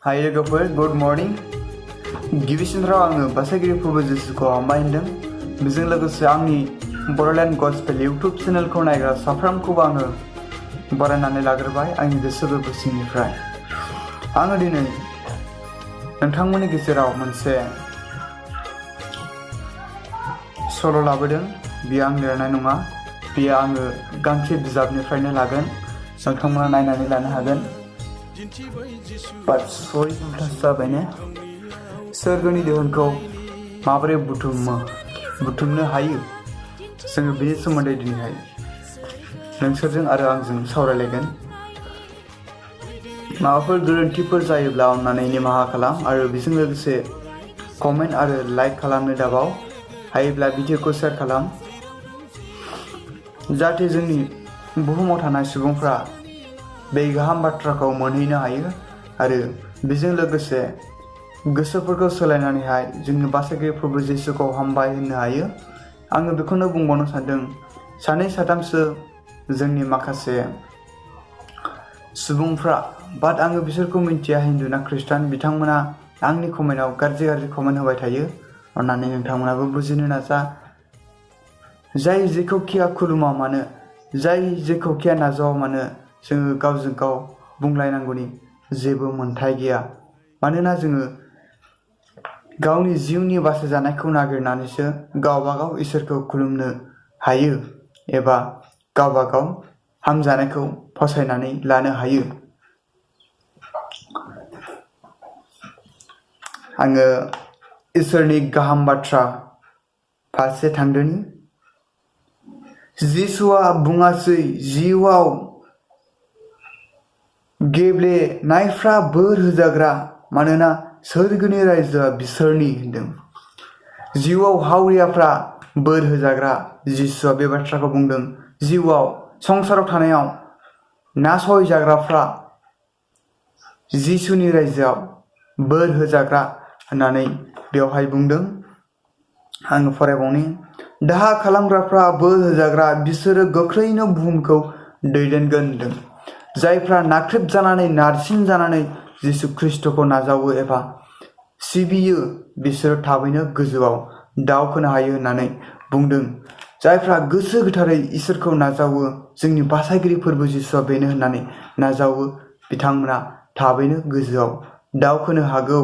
हाय लोगोफोर, good morning. गिबिसिनथाराव आङो बासायगिरि प्रभु जिसुखौ हामबाय होनदों। बेजों लोगोसे आंनि बर'लेण्ड गस्पेल इउटुब चेनेलखौ नायग्रा साफ्रोमखौबो आङो बरायनानै लाग्रोबाय आंनि गोसो गोरबो सिंनिफ्राय। आङो दिनै नोंथांमोननि गेजेराव मोनसे सल' लाबोदों। बेयो आं लिरनाय नङा, बेयो आङो गांसे बिजाबनिफ्रायनो लागोन। नोंथांमोना नायनानै लानो हागोन। जाबाय ने? सोरगोनि दोहोनखौ माबोरै बुथुमनो हायो, जोङो बेनि सोमोन्दै दिनैहाय नोंसोरजों आरो आंजों सावरायलायगोन। माबाफोर गोरोन्थिफोर जायोब्ला अननानै निमाहा खालाम आरो बेजों लोगोसे कमेन्ट आरो लाइक खालामनो दाबाव। हायोब्ला भिडिअखौ शेयार खालाम, जाहाथे जोंनि बुहुमाव थानाय सुबुंफ्रा बे गाहाम बाथ्राखौ मोनहैनो हायो आरो बेजों लोगोसे गोसोफोरखौ सोलायनानैहाय जोंनि बासायगिरि प्रभु जिसुखौ हामबाय होननो हायो। आङो बेखौनो बुंबावनो सानदों, सानै साथामसो जोंनि माखासे सुबुंफ्रा, बाट आङो बिसोरखौ मिन्थिया हिन्दु ना ख्रिस्टान, बिथांमोना आंनि कमेन्टआव गाज्रि कमेन्ट होबाय थायो। अन्नानै नोंथांमोनाबो बुजिनो नाजा। जाय जेखौखिया खुलुमा मानो, जाय जेखौखिया नाजावा मानो, जोङो गावजों गाव बुंलायनांगौनि जेबो मोन्थाय गैया। मानोना जोङो गावनि जिउनि बासायजानायखौ नागिरनानैसो गावबागाव इसोरखौ खुलुमनो हायो एबा गावबागाव हामजानायखौ फसायनानै लानो हायो। आङो इसोरनि गाहाम बाथ्रा फारसे थांदोनि। जिसुआ बुङासै जिउआव गेब्लेनायफ्रा बोर होजाग्रा, मानोना सोरगोनि रायजोआ बिसोरनि होनदों। जिउआव हावरियाफ्रा बोर होजाग्रा, जिसुआ बे बाथ्राखौ बुंदों। जिउआव संसाराव थानायाव नासयजाग्राफ्रा जिसुनि रायजोआव बोर होजाग्रा होननानै बेवहाय बुंदों। आङो फरायबावनि। दाहा खालामग्राफ्रा बोर होजाग्रा, बिसोरो गोख्रैनो बुहुमखौ दैदेनगोन होनदों। जायफ्रा नाख्रेब जानानै नारसिन जानानै जिसु ख्रिस्ट'खौ नाजावो एबा सिबियो, बिसोरो थाबैनो गोजौआव दावखोनो हायो होननानै बुंदों। जायफ्रा गोसो गोथारै इसोरखौ नाजावो, जोंनि बासायगिरि फोरबो जिसुआ बेनो होननानै नाजावो, बिथांमोना थाबैनो गोजौआव दावखोनो हागौ।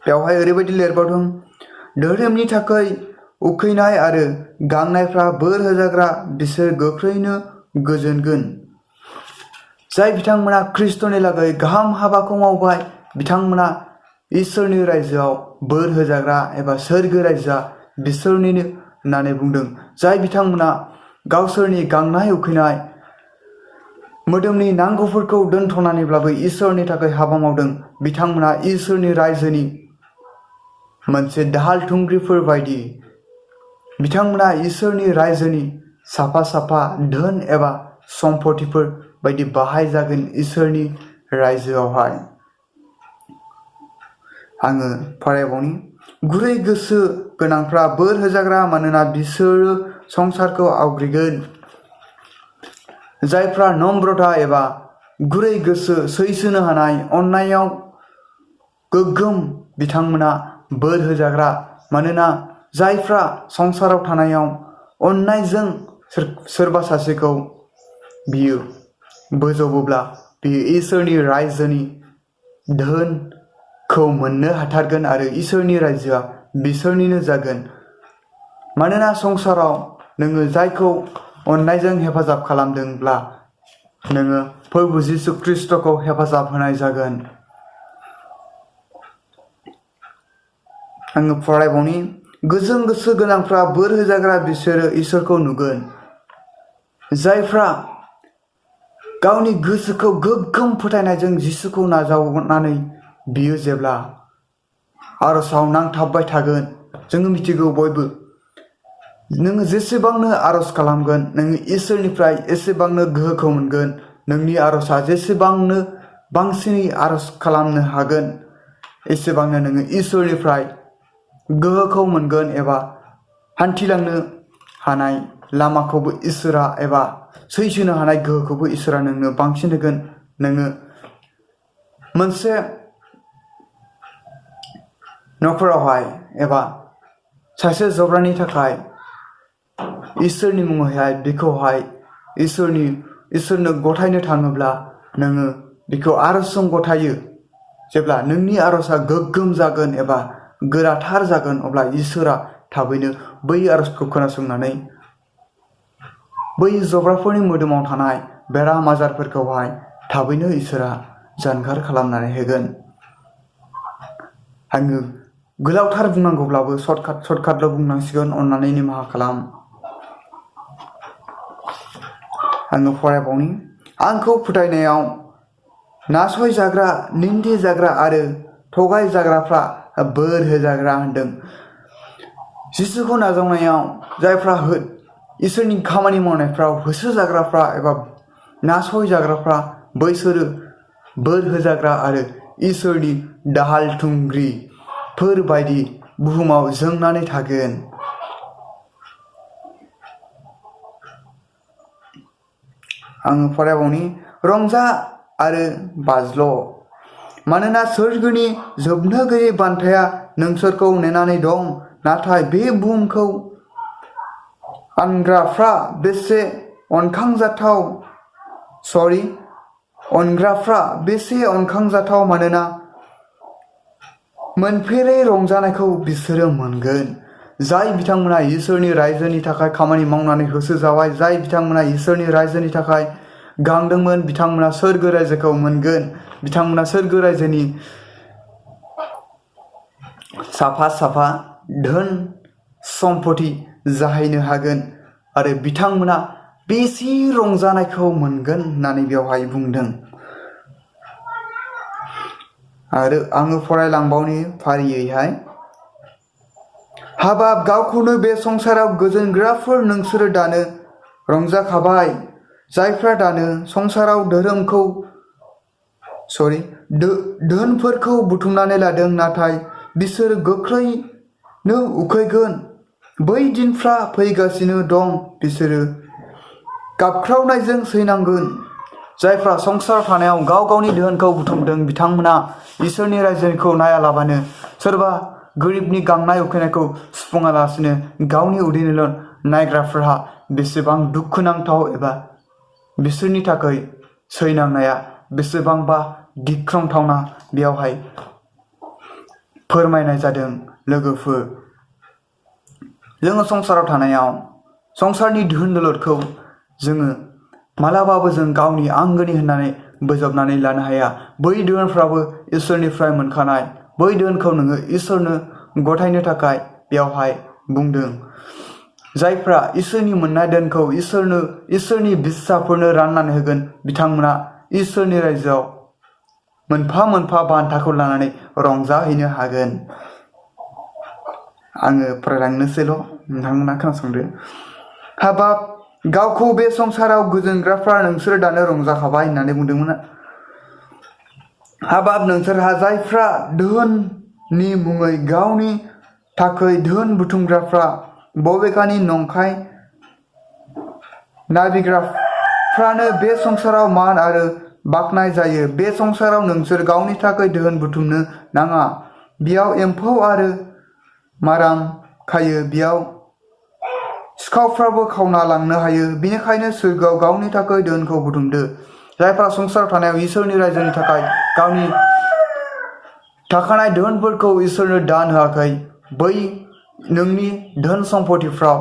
बेवहाय ओरैबायदि लिरबावदों, धोरोमनि थाखाय उखैनाय आरो गांनायफ्रा बोर होजाग्रा, बिसोर गोख्रैनो गोजोनगोन। जाय बिथांमोना ख्रिस्ट'नि लागै गाहाम हाबाखौ मावबाय, बिथांमोना इसोरनि रायजोआव बोर होजाग्रा एबा सोरगो रायजोआ बिसोरनिनो होननानै बुंदों। जाय बिथांमोना गावसोरनि गांनाय उखैनाय मोदोमनि नांगौफोरखौ दोनथ'नानैब्लाबो इसोरनि थाखाय हाबा मावदों, बिथांमोना इसोरनि रायजोनि मोनसे दाहाल थुंग्रिफोर बायदि। बिथांमोना इसोरनि रायजोनि साफा धोन एबा सम्पथिफोर बायदि बाहायजागोन इसोरनि रायजोआवहाय। आङो फरायबावनि। गुरै गोसो गोनांफ्रा बोर होजाग्रा, मानोना बिसोरो संसारखौ आवग्रिगोन। जायफ्रा नम्रता एबा गुरै गोसो, सैसोनो हानाय, अननायाव गोग्गोम, बिथांमोना बोर होजाग्रा। मानोना जायफ्रा संसाराव थानायाव अननायजों सोरबा सासेखौ बियो बोजबोब्ला, बियो इसोरनि रायजोनि धोनखौ मोननो हाथारगोन आरो इसोरनि रायजोआ बिसोरनिनो जागोन। मानोना संसाराव नोङो जायखौ अननायजों हेफाजाब खालामदोंब्ला, नोङो प्रभु जिसु ख्रिस्ट'खौ हेफाजाब होनाय जागोन। आङो फरायबावनि। गोजों गोसो गोनांफ्रा बोर होजाग्रा, बिसोरो इसोरखौ नुगोन। जायफ्रा गावनि गोसोखौ गोग्गोम फोथायनायजों जिसुखौ नाजावनानै बियो जेब्ला आर'जआव नांथाबबाय थागोन, जोङो मिथिगौ बयबो, नोङो जेसेबांनो आर'ज खालामगोन, नोङो इसोरनिफ्राय एसेबांनो गोहोखौ मोनगोन। नोंनि आर'जआ जेसेबांनो बांसिनै आर'ज खालामनो हागोन, एसेबांनो नोङो इसोरनिफ्राय गोहोखौ मोनगोन एबा हान्थिलांनो हानाय लामाखौबो इसोरा एबा सैसोनो हानाय गोहोखौबो इसोरा नोंनो बांसिन होगोन। नोङो मोनसे न'खरावहाय एबा सासे जब्रानि थाखाय इसोरनि मुङैहाय बेखौहाय इसोरनो गथायनो थाङोब्ला नोङो बेखौ आरजजों गथायो। जेब्ला नोंनि आरजआ गोग्गोम जागोन एबा गोराथार जागोन अब्ला इसोरा थाबैनो बै आरजखौ खोनासंनानै बै जब्राफोरनि मोदोमाव थानाय बेराम आजारफोरखौहाय थाबैनो इसोरा जानगार खालामनानै होगोन। आङो गोलावथार बुंनांगौब्लाबो सर्टकाटल' बुंनांसिगोन, अन्नानै निमाहा खालाम। आङो फरायबावनि। आंखौ फोथायनायाव नासयजाग्रा, निन्दि जाग्रा आरो थगाय जाग्राफ्रा बोर होजाग्रा होनदों। जिसुखौ नाजावनायाव जायफ्रा इसोरनि खामानि मावनायफ्राव होसोजाग्राफ्रा एबा नासयजाग्राफ्रा बैसोरो बोर होजाग्रा आरो इसोरनि दाहाल थुंग्रिफोर बायदि बुहुमाव जोंनानै थागोन। आङो फरायबावनि। रंजा आरो बाज्ल', मानोना सोरगोनि जोबनो गैयै बान्थाया नोंसोरखौ नेनानै दं। नाथाय बे बुहुमखौ अनग्राफ्रा बेसे अनखांजाथाव, मानोना मोनफेरै रंजानायखौ बिसोरो मोनगोन। जाय बिथांमोना इसोरनि रायजोनि थाखाय खामानि मावनानै होसोजाबाय, जाय बिथांमोना इसोरनि रायजोनि थाखाय गांदोंमोन, बिथांमोना सोरगो रायजोखौ मोनगोन। बिथांमोना सोरगो रायजोनि साफा धोन सम्पति जाहैनो हागोन आरो बिथांमोना बेसे रंजानायखौ मोनगोन होननानै बेवहाय बुंदों। आरो आङो फरायलांबावनि फारियैहाय। हाबाब गावखौनो बे संसाराव गोजोनग्राफोर, नोंसोरो दानो रंजाखाबाय। जायफ्रा दानो संसाराव धोनफोरखौ बुथुमनानै लादों, नाथाय बिसोर गोख्रैनो उखैगोन। बै दिनफ्रा फैगासिनो दं, बिसोरो गाबख्रावनायजों सैनांगोन। जायफ्रा संसाराव थानायाव गाव गावनि धोनखौ बुथुमदों, बिथांमोना इसोरनि रायजोखौ नायालाबानो, सोरबा गोरिबनि गांनाय उखैनायखौ सुफुङालासिनो गावनि उदैनिल' नायग्राफोरहा बेसेबां दुखुनांथाव एबा बिसोरनि थाखाय सैनांनाया बेसेबांबा गिख्रंथावना बेयावहाय फोरमायनाय जादों। लोगोफोर, जोङो संसाराव थानायाव संसारनि धोन दौलतखौ जोङो मालाबाबो जों गावनि आंगोनि होननानै बोजबनानै लानो हाया। बै धोनफ्राबो इसोरनिफ्राय मोनखानाय। बै धोनखौ नोङो इसोरनो गथायनो थाखाय बेयावहाय बुंदों। जायफ्रा इसोरनि मोननाय धोनखौ इसोरनि फिसाफोरनो राननानै होगोन, बिथांमोना इसोरनि रायजोआव मोनफा मोनफा बान्थाखौ लानानै रंजाहैनो हागोन। आङो फरायलांनोसैल', नोंथांमोना खोनासंदो। हाबाब गावखौ बे संसाराव गोजोनग्राफ्रा, नोंसोर दानो रंजाखाबाय होननानै बुंदोंमोन। हाबाब नोंसोरहा जायफ्रा धोननि मुङै गावनि थाखाय धोन बुथुमग्राफ्रा, बबेखानि नंखाय नाबिग्राफ्रानो बे संसाराव मान आरो बाख्नाय जायो। बे संसाराव नोंसोर गावनि थाखाय धोन बुथुमनो नाङा। बेयाव एम्फौ आरो माराम खायो, बेयाव सिखावफ्राबो खावना लांनो हायो। बेनिखायनो सोरगोआव गावनि थाखाय धोनखौ बुथुमदो। जायफ्रा संसाराव थानायाव इसोरनि रायजोनि थाखाय गावनि थाखानाय धोनफोरखौ इसोरनो दान होआखै, बै नोंनि धोन सम्पतिफ्राव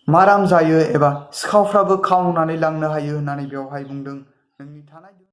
माराम जायो एबा सिखावफ्राबो खावनानै लांनो हायो होननानै बेवहाय बुंदों। नोंनि थानाय